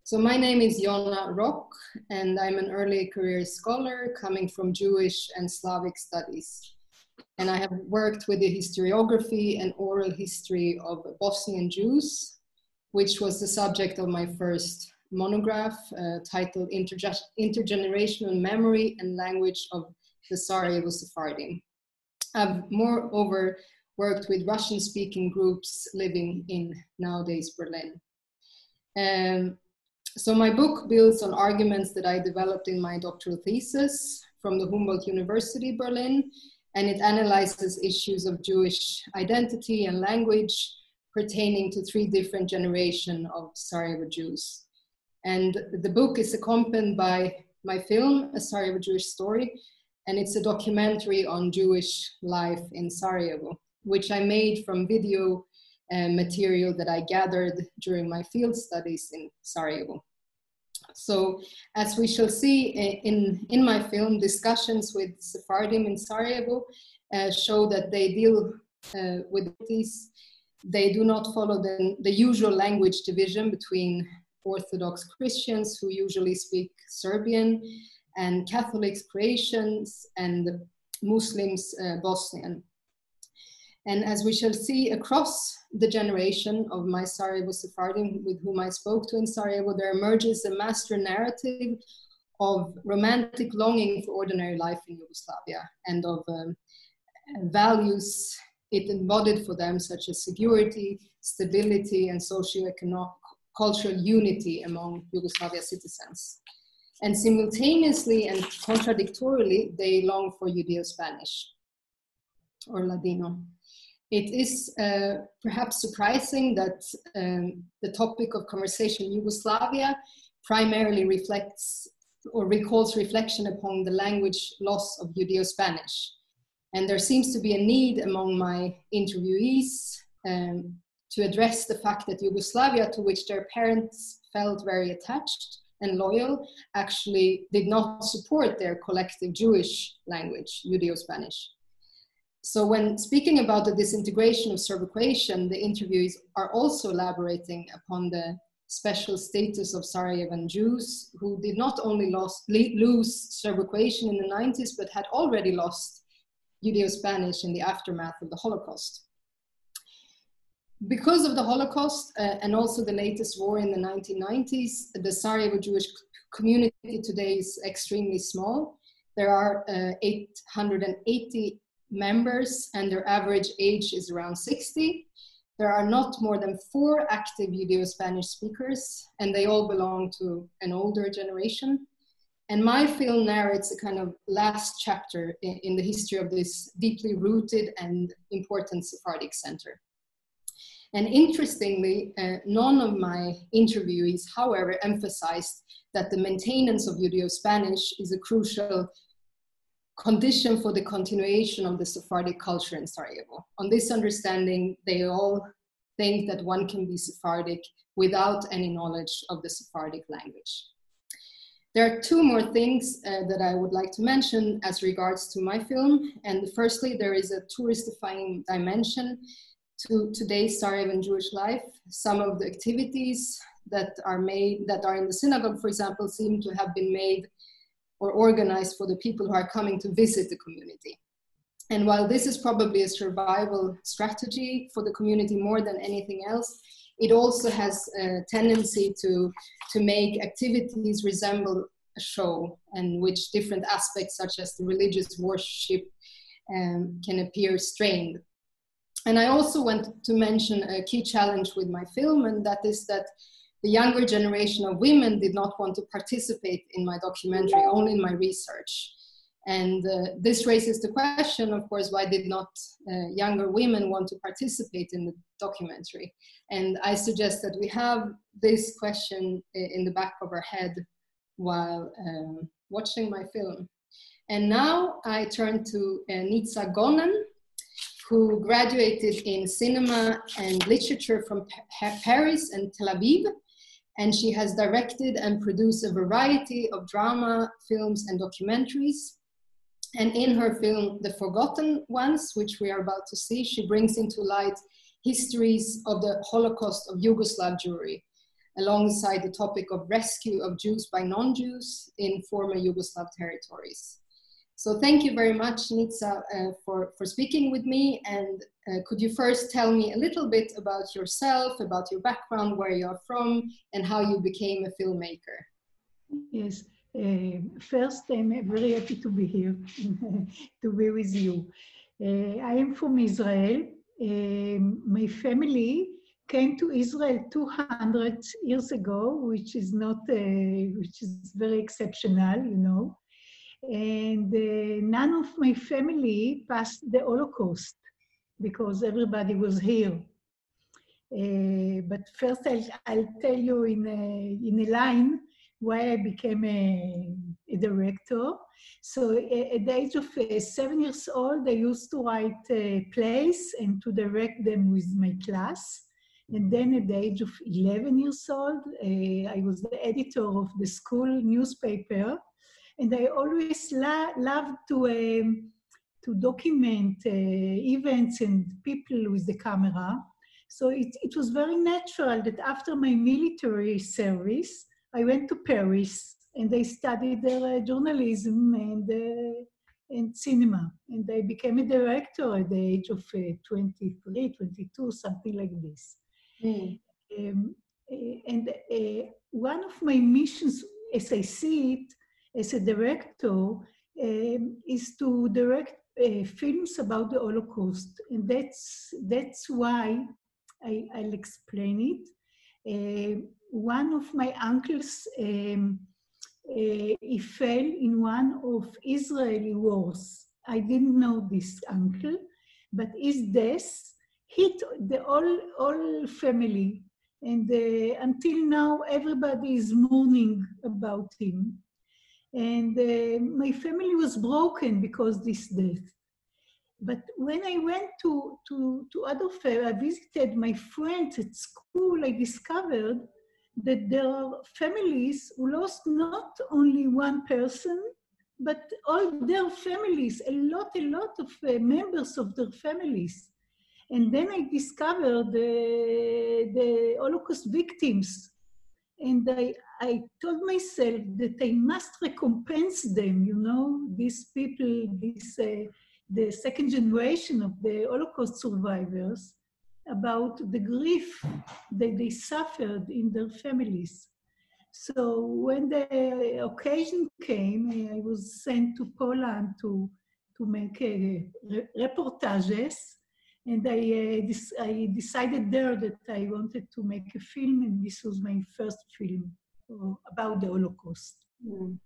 So my name is Jonna, and I'm an early career scholar coming from Jewish and Slavic studies. And I have worked with the historiography and oral history of Bosnian Jews, which was the subject of my first monograph titled Intergenerational Memory and Language of the Sarajevo Sephardim. I've moreover worked with Russian-speaking groups living in nowadays Berlin. So my book builds on arguments that I developed in my doctoral thesis from the Humboldt University Berlin, and it analyzes issues of Jewish identity and language pertaining to 3 different generations of Sarajevo Jews. And the book is accompanied by my film, A Sarajevo Jewish Story, and it's a documentary on Jewish life in Sarajevo, which I made from video material that I gathered during my field studies in Sarajevo. So as we shall see in my film, discussions with Sephardim in Sarajevo show that they deal with these. They do not follow the usual language division between Orthodox Christians, who usually speak Serbian, and Catholics, Croatians, and Muslims, Bosnian. And as we shall see across the generation of my Sarajevo Sephardim with whom I spoke to in Sarajevo, there emerges a master narrative of romantic longing for ordinary life in Yugoslavia and of values it embodied for them, such as security, stability, and socio-economic cultural unity among Yugoslavia citizens. And simultaneously and contradictorily, they long for Judeo-Spanish or Ladino. It is perhaps surprising that the topic of conversation Yugoslavia primarily reflects or recalls reflection upon the language loss of Judeo-Spanish. And there seems to be a need among my interviewees to address the fact that Yugoslavia, to which their parents felt very attached and loyal, actually did not support their collective Jewish language, Judeo-Spanish. So when speaking about the disintegration of Serbo-Croatian, the interviewees are also elaborating upon the special status of Sarajevan Jews who did not only lose Serbo-Croatian in the 90s, but had already lost Judeo-Spanish in the aftermath of the Holocaust. Because of the Holocaust and also the latest war in the 1990s, the Sarajevo Jewish community today is extremely small. There are 880 members and their average age is around 60. There are not more than 4 active Judeo-Spanish speakers, and they all belong to an older generation. And my film narrates a kind of last chapter in the history of this deeply rooted and important Sephardic center. And interestingly, none of my interviewees, however, emphasized that the maintenance of Judeo-Spanish is a crucial condition for the continuation of the Sephardic culture in Sarajevo. On this understanding, they all think that one can be Sephardic without any knowledge of the Sephardic language. There are 2 more things that I would like to mention as regards to my film. And firstly, there is a tourist-defying dimension to today's Sarajevan Jewish life. Some of the activities that are in the synagogue, for example, seem to have been made or organized for the people who are coming to visit the community. And while this is probably a survival strategy for the community more than anything else, it also has a tendency to make activities resemble a show, in which different aspects such as the religious worship can appear strained. And I also want to mention a key challenge with my film, and that is that the younger generation of women did not want to participate in my documentary, only in my research. And this raises the question, of course, why did not younger women want to participate in the documentary? And I suggest that we have this question in the back of our head while watching my film. And now I turn to Nitza Gonen, who graduated in cinema and literature from Paris and Tel Aviv. And she has directed and produced a variety of drama, films, and documentaries. And in her film, The Forgotten Ones, which we are about to see, she brings into light histories of the Holocaust of Yugoslav Jewry, alongside the topic of rescue of Jews by non-Jews in former Yugoslav territories. So thank you very much, Nitza, for speaking with me. And could you first tell me a little bit about yourself, about your background, where you're from, and how you became a filmmaker? Yes. First, I'm very happy to be here, to be with you. I am from Israel. My family came to Israel 200 years ago, which is not, which is very exceptional, you know. And none of my family passed the Holocaust because everybody was here. But first, I'll tell you in a line why I became a director. So at the age of 7 years old, I used to write plays and to direct them with my class. And then at the age of 11 years old, I was the editor of the school newspaper. And I always loved to document events and people with the camera. So it was very natural that after my military service, I went to Paris and I studied there journalism and cinema. And I became a director at the age of 23, 22, something like this. Mm. And one of my missions, as I see it, as a director, is to direct films about the Holocaust. And that's why I'll explain it. One of my uncles, he fell in one of Israeli wars. I didn't know this uncle, but his death hit the whole family. And until now, everybody is mourning about him. And my family was broken because this death. But when I went to other I visited my friends at school, I discovered that there are families who lost not only one person, but all their families, a lot of members of their families. And then I discovered the Holocaust victims. And I told myself that I must recompense them, you know, these people, the second generation of the Holocaust survivors, about the grief that they suffered in their families. So when the occasion came, I was sent to Poland to make reportages. And I decided there that I wanted to make a film, and this was my first film about the Holocaust. Mm.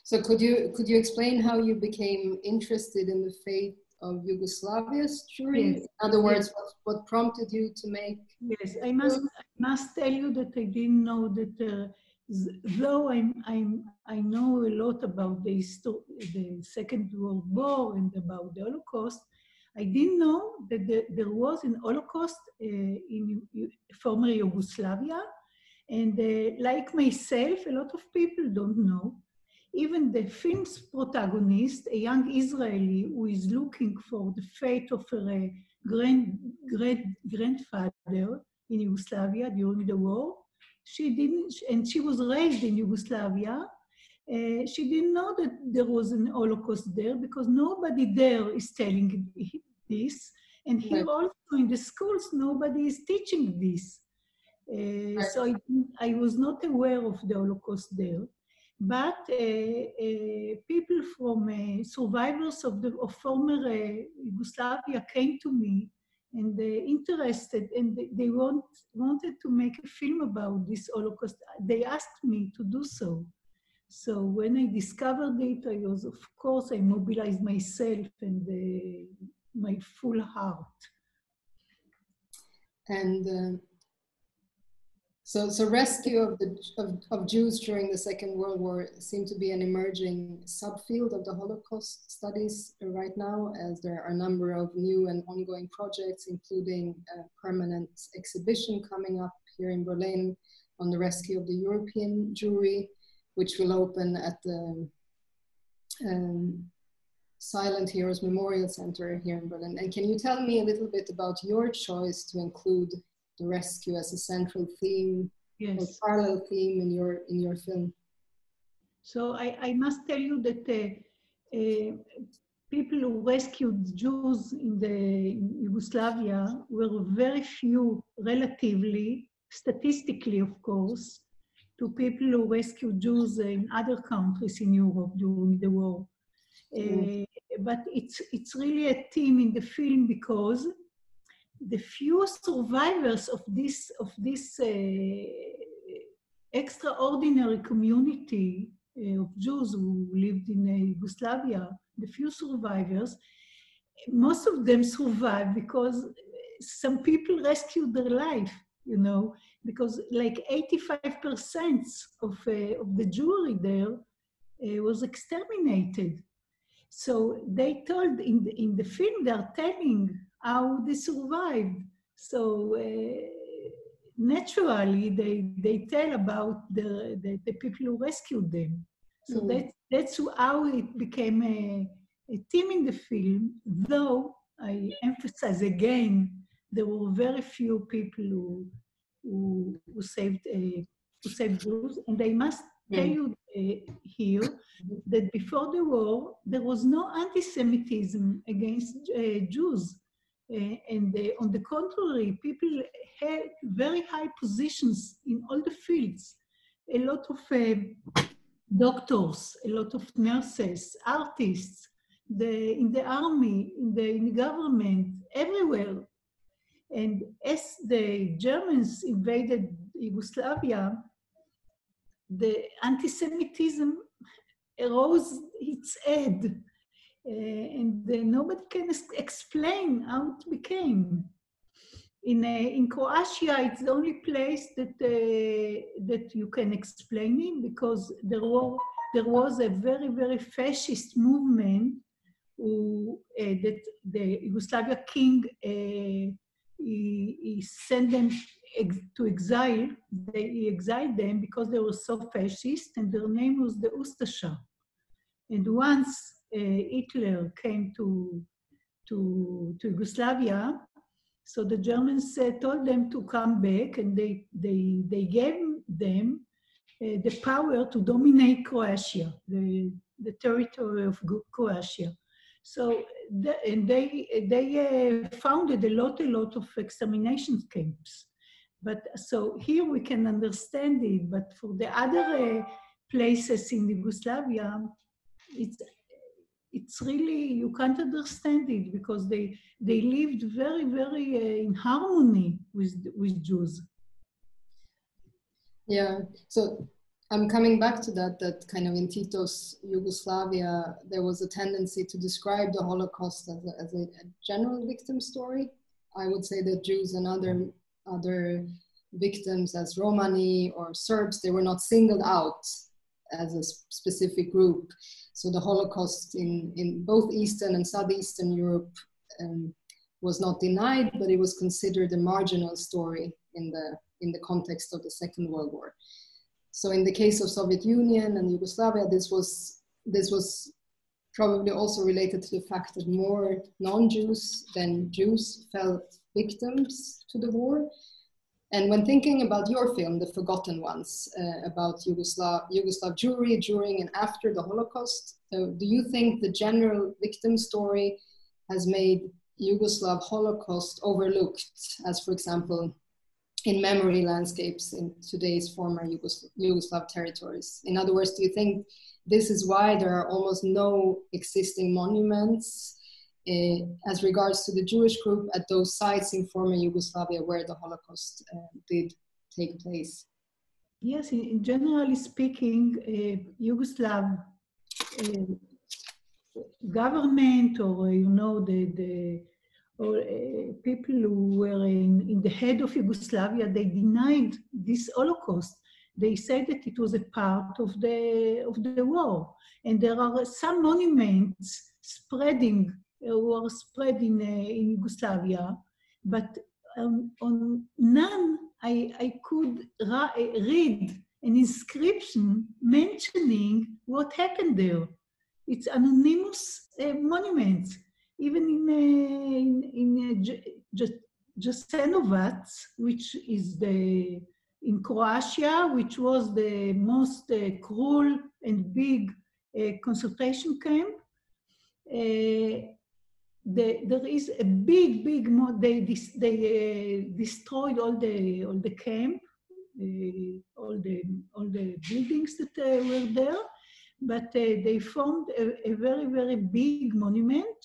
So could you explain how you became interested in the fate of Yugoslavia's Jewry? Yes. In other words, yes. what prompted you to make? Yes, I must tell you that I didn't know that. Though I know a lot about the Second World War and about the Holocaust, I didn't know that there was an Holocaust in former Yugoslavia. And like myself, a lot of people don't know. Even the film's protagonist, a young Israeli who is looking for the fate of her grandfather in Yugoslavia during the war, she didn't, and she was raised in Yugoslavia. She didn't know that there was an Holocaust there because nobody there is telling this. And here also in the schools, nobody is teaching this. So I was not aware of the Holocaust there. But people from survivors of former Yugoslavia came to me and interested, and they wanted to make a film about this Holocaust. They asked me to do so. So when I discovered it, of course, I mobilized myself and my full heart. And so rescue of Jews during the Second World War seemed to be an emerging subfield of the Holocaust studies right now, as there are a number of new and ongoing projects, including a permanent exhibition coming up here in Berlin on the rescue of the European Jewry, which will open at the Silent Heroes Memorial Center here in Berlin. And can you tell me a little bit about your choice to include the rescue as a central theme Yes. parallel theme in your film. So I must tell you that people who rescued Jews in Yugoslavia were very few, relatively, statistically, of course, to people who rescued Jews in other countries in Europe during the war. But it's really a theme in the film because the few survivors of this extraordinary community of Jews who lived in Yugoslavia, the few survivors, most of them survived because some people rescued their life, you know, because like 85% of the Jewry there was exterminated. So they told in the film, they are telling how they survived. So naturally, they tell about the people who rescued them. So that's how it became a theme in the film, though I emphasize again, there were very few people who saved Jews. And I must tell you here that before the war, there was no anti-Semitism against Jews. And on the contrary, people had very high positions in all the fields. A lot of doctors, a lot of nurses, artists, in the army, in the government, everywhere. And as the Germans invaded Yugoslavia, the anti-Semitism arose its head. And nobody can explain how it became. In Croatia, it's the only place that you can explain it because there was a very, very fascist movement that the Yugoslavia king he sent them to exile. He exiled them because they were so fascist, and their name was the Ustasha. And once Hitler came to Yugoslavia, so the Germans told them to come back, and they gave them the power to dominate Croatia, the territory of Croatia. So they founded a lot of extermination camps. But so here we can understand it, but for the other places in Yugoslavia, it's really, you can't understand it because they lived very, very in harmony with Jews. Yeah, so I'm coming back to that kind of in Tito's Yugoslavia, there was a tendency to describe the Holocaust as a general victim story. I would say that Jews and other victims as Romani or Serbs, they were not singled out as a specific group. So the Holocaust in both Eastern and Southeastern Europe was not denied, but it was considered a marginal story in the context of the Second World War. So in the case of Soviet Union and Yugoslavia, this was probably also related to the fact that more non-Jews than Jews fell victims to the war. And when thinking about your film, The Forgotten Ones, about Yugoslav Jewry during and after the Holocaust, do you think the general victim story has made Yugoslav Holocaust overlooked, as for example, in memory landscapes in today's former Yugoslav territories? In other words, do you think this is why there are almost no existing monuments as regards to the Jewish group at those sites in former Yugoslavia where the Holocaust did take place? Yes, generally speaking, Yugoslav government or, you know, people who were in the head of Yugoslavia, they denied this Holocaust. They said that it was a part of the war. And there are some monuments spreading in Yugoslavia, but on none I could read an inscription mentioning what happened there. It's anonymous monuments. Even in Jasenovac, which is the in Croatia, which was the most cruel and big concentration camp. There is a big, they destroyed all the camp, all the buildings that were there, but they formed a very, very big monument.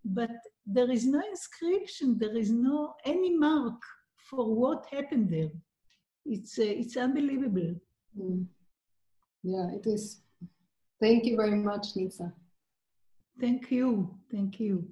But there is no inscription, there is no any mark for what happened there. It's unbelievable. Mm. Yeah, it is. Thank you very much, Nitza. Thank you. Thank you.